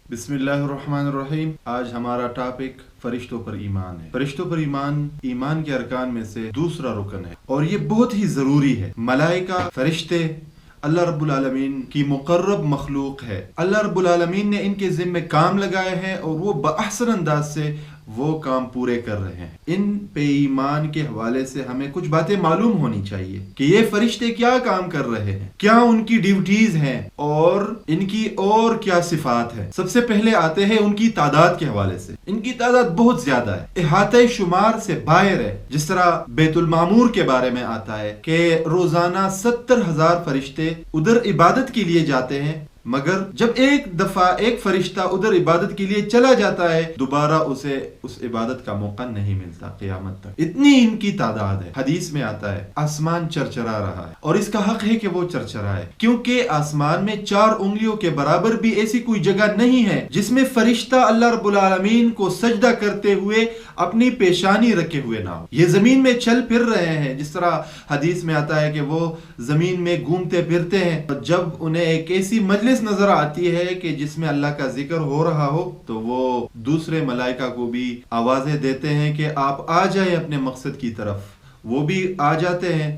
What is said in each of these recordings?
بسم اللہ الرحمن الرحیم۔ آج ہمارا ٹاپک فرشتوں پر ایمان ہے۔ فرشتوں پر ایمان کے ارکان میں سے دوسرا رکن ہے اور یہ بہت ہی ضروری ہے۔ ملائکہ، فرشتے اللہ رب العالمین کی مقرب مخلوق ہے۔ اللہ رب العالمین نے ان کے ذمہ کام لگائے ہیں اور وہ بأحسن انداز سے وہ کام پورے کر رہے ہیں۔ ان پہ ایمان کے حوالے سے ہمیں کچھ باتیں معلوم ہونی چاہیے کہ یہ فرشتے کیا کام کر رہے ہیں، کیا ان کی ڈیوٹیز ہیں اور ان کی اور کیا صفات ہے۔ سب سے پہلے آتے ہیں ان کی تعداد کے حوالے سے۔ ان کی تعداد بہت زیادہ ہے، احاطہ شمار سے باہر ہے۔ جس طرح بیت المعمور کے بارے میں آتا ہے کہ روزانہ 70,000 فرشتے ادھر عبادت کے لیے جاتے ہیں، مگر جب ایک دفعہ ایک فرشتہ ادھر عبادت کے لیے چلا جاتا ہے دوبارہ اسے اس عبادت کا موقع نہیں ملتا قیامت تک۔ اتنی ان کی تعداد ہے۔ حدیث میں آتا ہے آسمان چرچرا رہا ہے اور اس کا حق ہے کہ وہ چرچرائے، کیونکہ آسمان میں 4 انگلیوں کے برابر بھی ایسی کوئی جگہ نہیں ہے جس میں فرشتہ اللہ رب العالمین کو سجدہ کرتے ہوئے اپنی پیشانی رکھے ہوئے نہ ہو۔ یہ زمین میں چل پھر رہے ہیں، جس طرح حدیث میں آتا ہے کہ وہ زمین میں گھومتے پھرتے ہیں، جب انہیں ایک ایسی مجلس نظر آتی ہے کہ جس میں اللہ کا ذکر ہو رہا ہو تو وہ دوسرے ملائکہ کو بھی آوازیں دیتے ہیں کہ آپ آ جائیں اپنے مقصد کی طرف۔ وہ بھی آ جاتے ہیں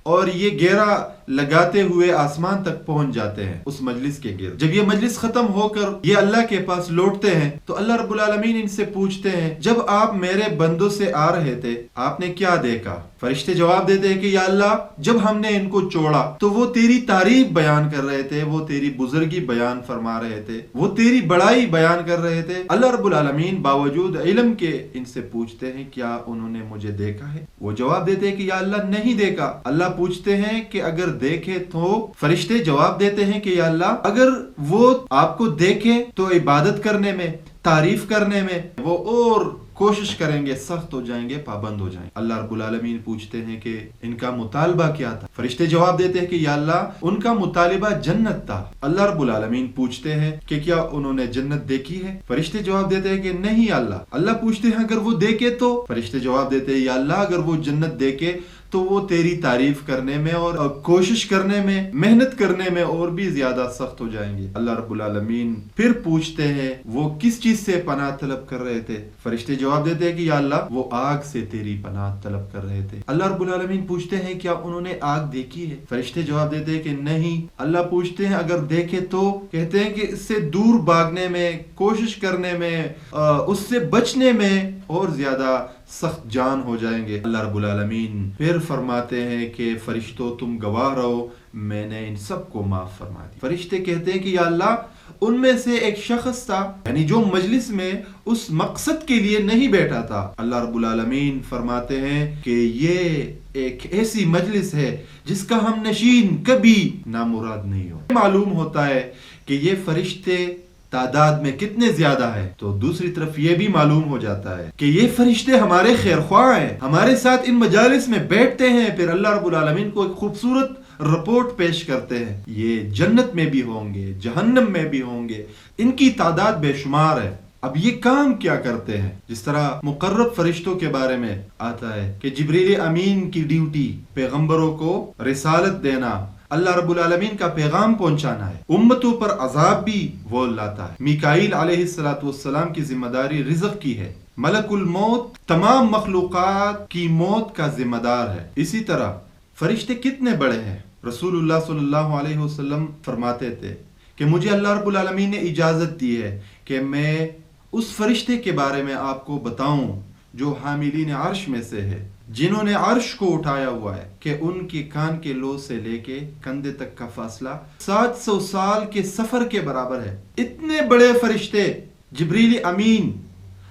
اور یہ گھیرا لگاتے ہوئے آسمان تک پہنچ جاتے ہیں اس مجلس کے گرد۔ جب یہ مجلس ختم ہو کر یہ اللہ کے پاس لوٹتے ہیں تو اللہ رب العالمین ان سے پوچھتے ہیں جب آپ میرے بندوں سے آ رہے تھے آپ نے کیا دیکھا؟ فرشتے جواب دیتے ہیں کہ یا اللہ جب ہم نے ان کو چھوڑا تو وہ تیری تعریف بیان کر رہے تھے، وہ تیری بزرگی بیان فرما رہے تھے، وہ تیری بڑائی بیان کر رہے تھے۔ اللہ رب العالمین باوجود علم کے ان سے پوچھتے ہیں کیا انہوں نے مجھے دیکھا ہے؟ وہ جواب دیتے ہیں کہ یا اللہ نہیں دیکھا۔ اللہ پوچھتے ہیں کہ اگر دیکھے تو؟ فرشتے جواب دیتے ہیں کہ یا اللہ اگر وہ آپ کو دیکھیں تو عبادت کرنے میں، تعریف کرنے میں وہ اور کوشش کریں گے، سخت ہو جائیں گے، پابند ہو جائیں گے۔ اللہ رب العالمین پوچھتے ہیں کہ ان کا مطالبہ کیا تھا؟ فرشتے جواب دیتے ہیں کہ یا اللہ ان کا مطالبہ جنت تھا۔ اللہ رب العالمین پوچھتے ہیں کہ کیا انہوں نے جنت دیکھی ہے؟ فرشتے جواب دیتے ہیں کہ نہیں اللہ۔ اللہ پوچھتے ہیں اگر وہ دیکھے تو؟ فرشتے جواب دیتے ہیں یا اللہ اگر وہ جنت دیکھے تو وہ تیری تعریف کرنے میں اور کوشش کرنے میں، محنت کرنے میں اور بھی زیادہ سخت ہو جائیں گے۔ اللہ رب العالمین پھر پوچھتے ہیں وہ کس چیز سے پناہ طلب کر رہے تھے؟ فرشتے جواب دیتے ہیں کہ یا اللہ وہ آگ سے تیری پناہ طلب کر رہے تھے۔ اللہ رب العالمین پوچھتے ہیں کیا انہوں نے آگ دیکھی ہے؟ فرشتے جواب دیتے ہیں کہ نہیں۔ اللہ پوچھتے ہیں اگر دیکھے تو؟ کہتے ہیں کہ اس سے دور بھاگنے میں، کوشش کرنے میں، اس سے بچنے میں اور زیادہ سخت جان ہو جائیں گے۔ اللہ رب العالمین پھر فرماتے ہیں کہ فرشتوں تم گواہ رہو، میں نے ان سب کو معاف فرما دیا۔ فرشتے کہتے ہیں کہ یا اللہ ان میں سے ایک شخص تھا، یعنی جو مجلس میں اس مقصد کے لیے نہیں بیٹھا تھا۔ اللہ رب العالمین فرماتے ہیں کہ یہ ایک ایسی مجلس ہے جس کا ہم نشین کبھی نامراد نہیں ہو۔ معلوم ہوتا ہے کہ یہ فرشتے تعداد میں کتنے زیادہ ہے، تو دوسری طرف یہ بھی معلوم ہو جاتا ہے کہ یہ فرشتے ہمارے خیر خواہ ہیں، ہمارے ساتھ ان مجالس میں بیٹھتے ہیں، پھر اللہ رب العالمین کو ایک خوبصورت رپورٹ پیش کرتے ہیں۔ یہ جنت میں بھی ہوں گے، جہنم میں بھی ہوں گے، ان کی تعداد بے شمار ہے۔ اب یہ کام کیا کرتے ہیں؟ جس طرح مقرب فرشتوں کے بارے میں آتا ہے کہ جبریل امین کی ڈیوٹی پیغمبروں کو رسالت دینا، اللہ رب العالمین کا پیغام پہنچانا ہے، امتوں پر عذاب بھی وہ لاتا ہے۔ میکائیل علیہ السلام کی ذمہ داری رزق کی ہے۔ ملک الموت تمام مخلوقات کی موت کا ذمہ دار ہے۔ اسی طرح فرشتے کتنے بڑے ہیں؟ رسول اللہ صلی اللہ علیہ وسلم فرماتے تھے کہ مجھے اللہ رب العالمین نے اجازت دی ہے کہ میں اس فرشتے کے بارے میں آپ کو بتاؤں جو حاملین عرش میں سے ہے، جنہوں نے عرش کو اٹھایا ہوا ہے، کہ ان کی کان کے لو سے لے کے کندھے تک کا فاصلہ 700 سال کے سفر کے برابر ہے۔ اتنے بڑے فرشتے جبریل امین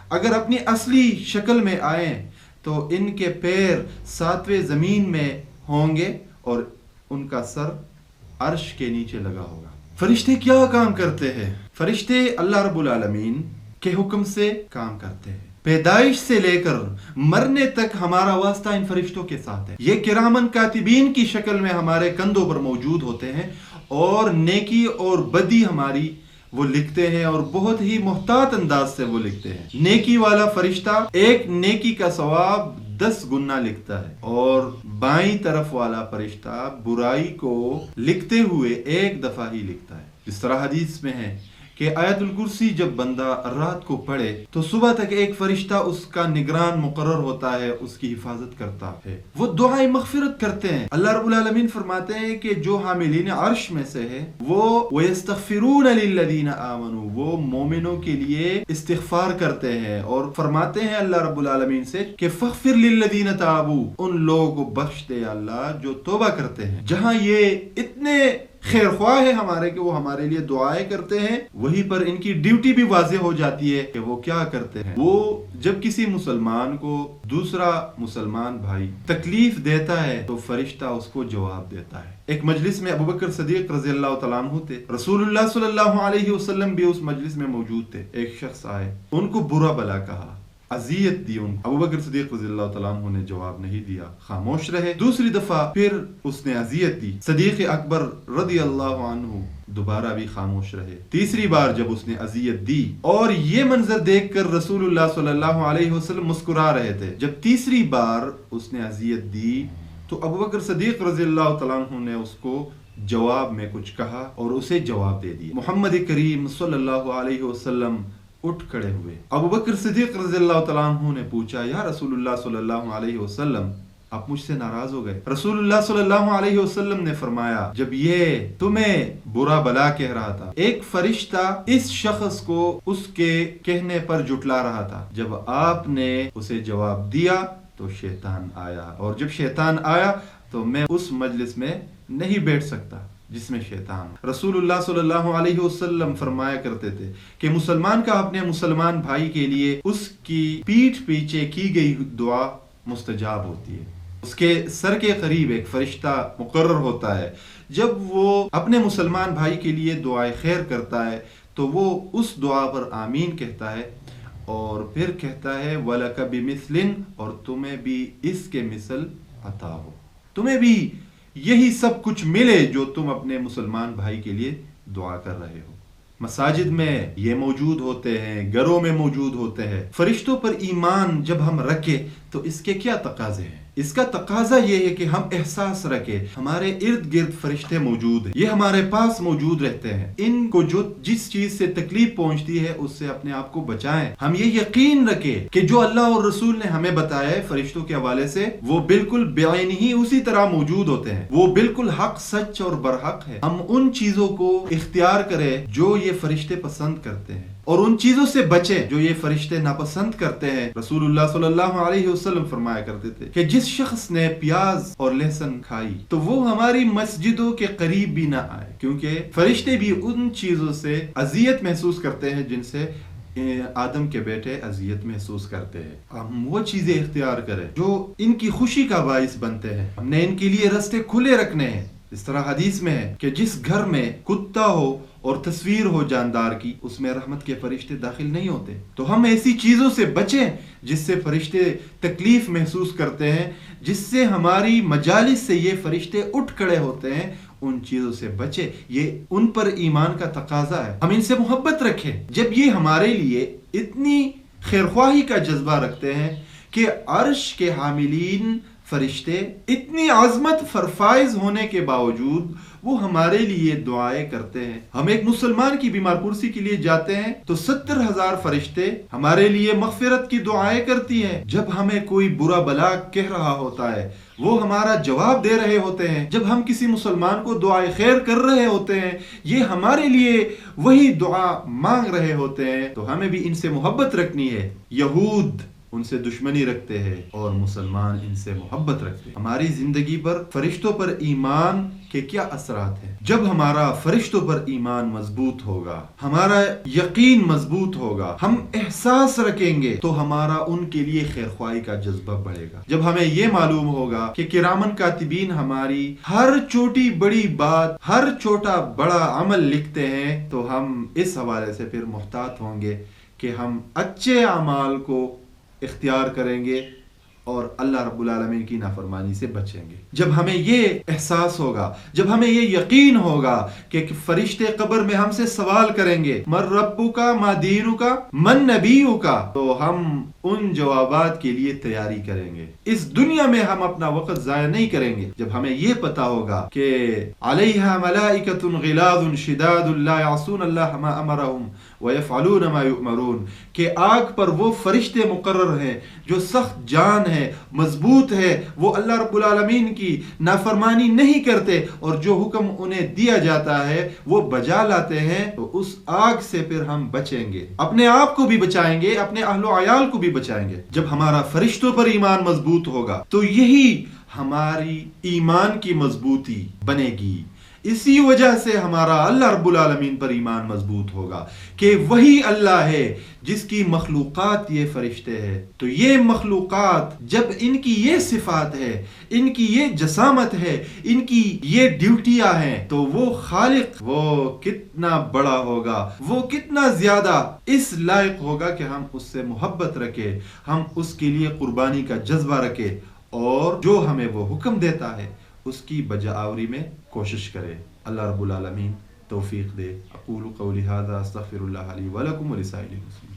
اگر اپنی اصلی شکل میں آئیں تو ان کے پیر 7ویں زمین میں ہوں گے اور ان کا سر عرش کے نیچے لگا ہوگا۔ فرشتے کیا کام کرتے ہیں؟ فرشتے اللہ رب العالمین کے حکم سے کام کرتے ہیں۔ پیدائش سے لے کر مرنے تک ہمارا واسطہ ان فرشتوں کے ساتھ ہے۔ یہ کرامن کاتبین کی شکل میں ہمارے کندھوں پر موجود ہوتے ہیں اور نیکی اور بدی ہماری وہ لکھتے ہیں اور بہت ہی محتاط انداز سے وہ لکھتے ہیں۔ نیکی والا فرشتہ ایک نیکی کا ثواب 10 گنا لکھتا ہے اور بائیں طرف والا فرشتہ برائی کو لکھتے ہوئے 1 دفعہ ہی لکھتا ہے۔ اس طرح حدیث میں ہے کہ آیت الکرسی جب بندہ رات کو پڑھے تو صبح تک ایک فرشتہ اس کا نگران مقرر ہوتا ہے، اس کی حفاظت کرتا ہے، وہ دعائے مغفرت کرتے ہیں۔ اللہ رب العالمین فرماتے ہیں کہ جو حاملین عرش میں سے ہے وہ وَيَسْتَغْفِرُونَ لِلَّذِينَ آمَنُوا، وہ مومنوں کے لیے استغفار کرتے ہیں اور فرماتے ہیں اللہ رب العالمین سے کہ فَغْفِرْ لِلَّذِينَ تَابُوا، ان لوگوں کو بخش دے اللہ جو توبہ کرتے ہیں۔ جہاں یہ اتنے خیر خواہ ہے ہمارے کہ وہ ہمارے لیے دعائیں کرتے ہیں، وہیں پر ان کی ڈیوٹی بھی واضح ہو جاتی ہے کہ وہ کیا کرتے ہیں۔ وہ جب کسی مسلمان کو دوسرا مسلمان بھائی تکلیف دیتا ہے تو فرشتہ اس کو جواب دیتا ہے۔ ایک مجلس میں ابوبکر صدیق رضی اللہ تعالیٰ عنہ تھے، رسول اللہ صلی اللہ علیہ وسلم بھی اس مجلس میں موجود تھے۔ ایک شخص آئے، ان کو برا بھلا کہا، اذیت دی ان کو۔ ابوبکر صدیق رضی اللہ تعالیٰ عنہ نے جواب نہیں دیا، خاموش رہے۔ دوسری دفعہ پھر اس نے اذیت دی، صدیق اکبر رضی اللہ عنہ دوبارہ بھی خاموش رہے۔ تیسری بار جب اس نے اذیت دی اور یہ منظر دیکھ کر رسول اللہ صلی اللہ علیہ وسلم مسکرا رہے تھے، جب تیسری بار اس نے اذیت دی تو ابوبکر صدیق رضی اللہ تعالیٰ عنہ نے اس کو جواب میں کچھ کہا اور اسے جواب دے دیا۔ محمد کریم صلی اللہ علیہ وسلم اٹھ کھڑے ہوئے۔ ابوبکر صدیق رضی اللہ تعالیٰ عنہ نے پوچھا، یا رسول اللہ صلی اللہ علیہ وسلم آپ مجھ سے ناراض ہو گئے؟ رسول اللہ صلی اللہ علیہ وسلم نے فرمایا، جب یہ تمہیں برا بلا کہہ رہا تھا، ایک فرشتہ اس شخص کو اس کے کہنے پر جھٹلا رہا تھا، جب آپ نے اسے جواب دیا تو شیطان آیا، اور جب شیطان آیا تو میں اس مجلس میں نہیں بیٹھ سکتا جس میں شیطان۔ رسول اللہ صلی اللہ علیہ وسلم فرمایا کرتے تھے کہ مسلمان کا اپنے مسلمان بھائی کے لیے اس کی پیٹھ پیچھے کی گئی دعا مستجاب ہوتی ہے۔ اس کے سر کے قریب ایک فرشتہ مقرر ہوتا ہے، جب وہ اپنے مسلمان بھائی کے لیے دعائے خیر کرتا ہے تو وہ اس دعا پر آمین کہتا ہے اور پھر کہتا ہے وَلَكَ بِمِثْلٍ، اور تمہیں بھی اس کے مثل عطا ہو، تمہیں بھی یہی سب کچھ ملے جو تم اپنے مسلمان بھائی کے لیے دعا کر رہے ہو۔ مساجد میں یہ موجود ہوتے ہیں، گھروں میں موجود ہوتے ہیں۔ فرشتوں پر ایمان جب ہم رکھیں تو اس کے کیا تقاضے ہیں؟ اس کا تقاضا یہ ہے کہ ہم احساس رکھیں ہمارے ارد گرد فرشتے موجود ہیں، یہ ہمارے پاس موجود رہتے ہیں، ان کو جو جس چیز سے تکلیف پہنچتی ہے اس سے اپنے آپ کو بچائیں۔ ہم یہ یقین رکھیں کہ جو اللہ اور رسول نے ہمیں بتایا ہے فرشتوں کے حوالے سے وہ بالکل بعین ہی اسی طرح موجود ہوتے ہیں، وہ بالکل حق، سچ اور برحق ہے۔ ہم ان چیزوں کو اختیار کریں جو یہ فرشتے پسند کرتے ہیں اور ان چیزوں سے بچیں جو یہ فرشتے ناپسند کرتے ہیں۔ رسول اللہ صلی اللہ علیہ وسلم فرمایا کرتے تھے کہ جس شخص نے پیاز اور لہسن کھائی تو وہ ہماری مسجدوں کے قریب بھی نہ آئے، کیونکہ فرشتے بھی ان چیزوں سے اذیت محسوس کرتے ہیں جن سے آدم کے بیٹے اذیت محسوس کرتے ہیں۔ ہم وہ چیزیں اختیار کریں جو ان کی خوشی کا باعث بنتے ہیں، ہم نے ان کے لیے راستے کھلے رکھنے ہیں۔ اس طرح حدیث میں ہے کہ جس گھر میں کتا ہو اور تصویر ہو جاندار کی، اس میں رحمت کے فرشتے داخل نہیں ہوتے۔ تو ہم ایسی چیزوں سے بچیں جس سے فرشتے تکلیف محسوس کرتے ہیں، جس سے ہماری مجالس سے یہ فرشتے اٹھ کھڑے ہوتے ہیں، ان چیزوں سے بچیں۔ یہ ان پر ایمان کا تقاضا ہے، ہم ان سے محبت رکھیں۔ جب یہ ہمارے لیے اتنی خیرخواہی کا جذبہ رکھتے ہیں کہ عرش کے حاملین فرشتے اتنی عظمت فرفائز ہونے کے باوجود وہ ہمارے لیے دعائیں کرتے ہیں۔ ہم ایک مسلمان کی بیمار پرسی کے لیے جاتے ہیں تو 70,000 فرشتے ہمارے لیے مغفرت کی دعائیں کرتی ہیں۔ جب ہمیں کوئی برا بلا کہہ رہا ہوتا ہے وہ ہمارا جواب دے رہے ہوتے ہیں۔ جب ہم کسی مسلمان کو دعائیں خیر کر رہے ہوتے ہیں یہ ہمارے لیے وہی دعا مانگ رہے ہوتے ہیں۔ تو ہمیں بھی ان سے محبت رکھنی ہے۔ یہود ان سے دشمنی رکھتے ہیں اور مسلمان ان سے محبت رکھتے ہیں۔ ہماری زندگی پر فرشتوں پر ایمان کے کیا اثرات ہیں؟ جب ہمارا فرشتوں پر ایمان مضبوط ہوگا، ہمارا یقین مضبوط ہوگا، ہم احساس رکھیں گے تو ہمارا ان کے لیے خیرخواہی کا جذبہ بڑھے گا۔ جب ہمیں یہ معلوم ہوگا کہ کرامن کاتبین ہماری ہر چھوٹی بڑی بات، ہر چھوٹا بڑا عمل لکھتے ہیں تو ہم اس حوالے سے پھر محتاط ہوں گے کہ ہم اچھے اعمال کو اختیار کریں گے اور اللہ رب العالمین کی نافرمانی سے بچیں گے۔ جب ہمیں یہ احساس ہوگا، جب ہمیں یہ یقین ہوگا کہ فرشتے قبر میں ہم سے سوال کریں گے من ربک ما دینک من نبیک، تو ہم ان جوابات کے لیے تیاری کریں گے۔ اس دنیا میں ہم اپنا وقت ضائع نہیں کریں گے جب ہمیں یہ پتا ہوگا کہ علیہا ملائکۃ غلاظ شداد لا یعصون اللہ ما امرہم ویفعلون ما یؤمرون، کہ آگ پر وہ فرشتے مقرر ہیں جو سخت جان ہے، مضبوط ہے، وہ اللہ رب العالمین کی نافرمانی نہیں کرتے اور جو حکم انہیں دیا جاتا ہے وہ بجا لاتے ہیں۔ تو اس آگ سے پھر ہم بچیں گے، اپنے آپ کو بھی بچائیں گے، اپنے اہل و عیال کو بھی بچائیں گے۔ جب ہمارا فرشتوں پر ایمان مضبوط ہوگا تو یہی ہماری ایمان کی مضبوطی بنے گی۔ اسی وجہ سے ہمارا اللہ رب العالمین پر ایمان مضبوط ہوگا کہ وہی اللہ ہے جس کی مخلوقات یہ فرشتے ہیں۔ تو یہ مخلوقات جب ان کی یہ صفات ہے، ان کی یہ جسامت ہے، ان کی یہ ڈیوٹیاں ہیں، تو وہ خالق وہ کتنا بڑا ہوگا، وہ کتنا زیادہ اس لائق ہوگا کہ ہم اس سے محبت رکھیں، ہم اس کے لیے قربانی کا جذبہ رکھیں اور جو ہمیں وہ حکم دیتا ہے اس کی بجا آوری میں کوشش کرے۔ اللہ رب العالمین توفیق دے۔ اقول قولی ھذا استغفر اللہ لی ولکم ولسائر المسلمین۔